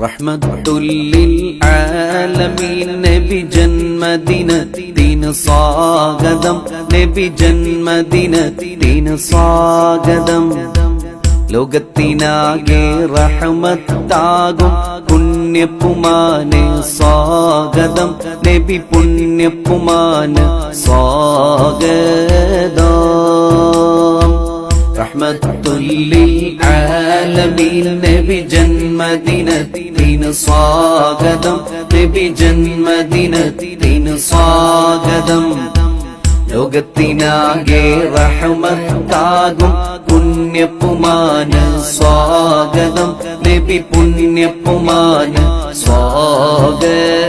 റഹ്മത്തുല്ലിൽ ആലമീൻ നബി ജന്മദിനത്തിന് സ്വാഗതം, നബി ജന്മദിനത്തിന് സ്വാഗതം. ലോകത്തിനാകെ റഹ്മത്താകും പുണ്യപ്പുമാന് സ്വാഗതം, നബി പുണ്യപ്പുമാന് സ്വാഗതം. റഹ്മത്തുല്ലിൽ ആലമീൻ നബി ജന്മദിനത്തിന് സ്വാഗതം, നബി ജന്മദിനത്തിന് സ്വാഗതം. ലോകത്തിനാകെ റഹ്മത്താകും പുണ്യപ്പുമാന് സ്വാഗതം, നബി പുണ്യപ്പുമാന് സ്വാഗതം.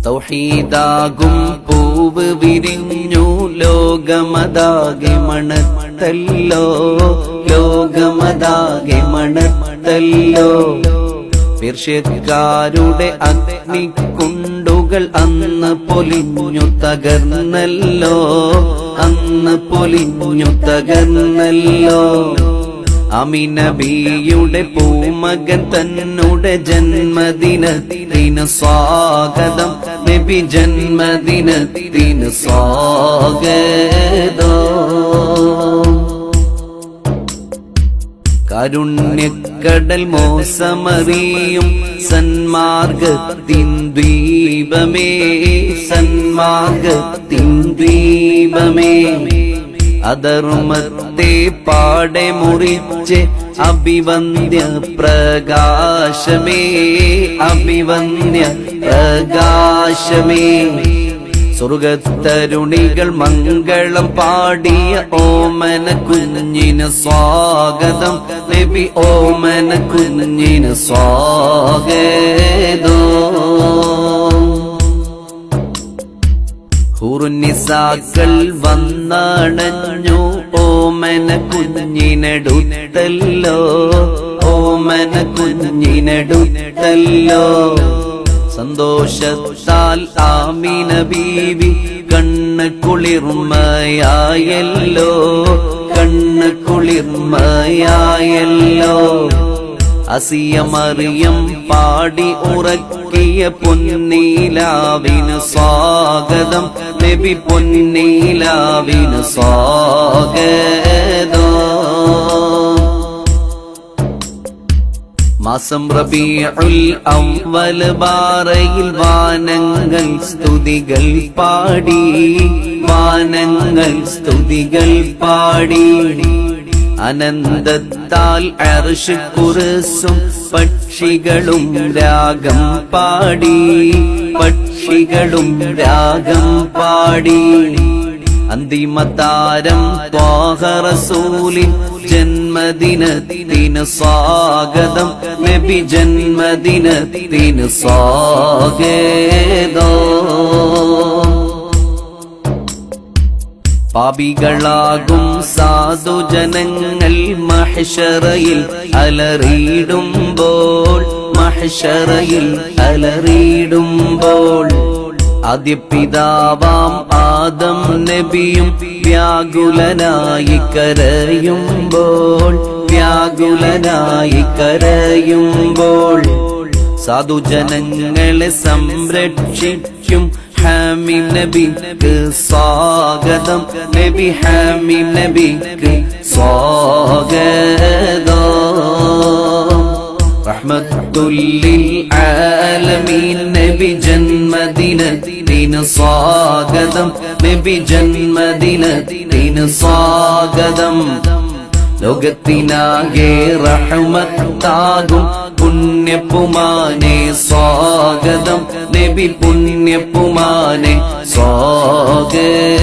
തൗഹീദാകും പൂവ് വിരിഞ്ഞു ലോകമതാകെ മണത്തല്ലോ, ലോകമതാകെ മണത്തല്ലോ. പേർഷ്യക്കാരുടെ അഗ്നിക്കുണ്ടുകൾ അന്ന് പൊലിഞ്ഞു തകർന്നല്ലോ, അന്ന് പൊലിഞ്ഞു തകർന്നല്ലോ. അമിനബിയുടെ പൂമകൻ തന്നുടെ ജന്മദിനത്തിന് സ്വാഗതം, നബി ജന്മദിനത്തിന് സ്വാഗതം. കാരുണ്യക്കടൽ മോസമറിയും സന്മാർഗത്തിൻ ദ്വീപമേ, സന്മാർഗത്തിൻ ദ്വീപമേ. അധർമ്മത്തെ പാടെ മുറിച്ച് അഭിവന്ദ്യ പ്രകാശമേ, അഭിവന്ദ്യ പ്രകാശമേ. സ്വർഗത്തരുണികൾ മംഗളം പാടിയ ഓമന കുഞ്ഞിന് സ്വാഗതം, നബി ഓമന കുഞ്ഞിന് സ്വാഗതം. ഹുറുനിസാക്കൾ വന്നണഞ്ഞു ഓമന കുഞ്ഞിനടുത്തല്ലോ, ഓമന കുഞ്ഞിനടുത്തല്ലോ. സന്തോഷത്താൽ ആമിന ബീവി കണ്ണ് കുളിർമയായല്ലോ, കണ്ണ് കുളിർമയായല്ലോ. അസിയ മറിയം പാടി ഉറക്കിയ പൊന്നീലാവിന് സ്വാഗതം, നബി പൊന്നീലാവിന് സ്വാഗതം. മാസം റബീഉൽ അവ്വൽ ബാറയിൽ വാനങ്ങൾ സ്തുതികൾ പാടി, വാനങ്ങൾ സ്തുതികൾ പാടി. അനന്തത്താൽ അർശ് കുർസും പക്ഷികളും രാഗം പാടി, പക്ഷികളും രാഗം പാടി. അന്തിമതാരം ത്വാഹ റസൂലിൻ ജന്മദിനത്തിന് സ്വാഗതം, നബി ജന്മദിനത്തിന് സ്വാഗതം. പാപികളാകും സാധുജനങ്ങൾ മഹ്ശറയിൽ അലറിയിടുമ്പോൾ, മഹ്ശറയിൽ അലറിയിടുമ്പോൾ. ആദ്യപിതാവാം ആദം നബിയും വ്യാകുലനായി കരയുമ്പോൾ, വ്യാകുലനായി കരയുമ്പോൾ. സാധുജനങ്ങളെ സംരക്ഷിക്കും ഹാമിം നബിക്ക് സ്വാഗതം, നബി ഹാമിം നബിക്ക് സ്വാഗതം. റഹ്മത്തുല്ലിൽ ആലമീൻ നബി ജന്മദിനത്തിന് സ്വാഗതം, നബി ജന്മദിനത്തിന് സ്വാഗതം. ലോകത്തിനാകെ റഹ്മത്താകും പുണ്യപ്പുമാനെ സ്വാഗതം, നബി പുണ്യപ്പുമാനെ സ്വാഗതം.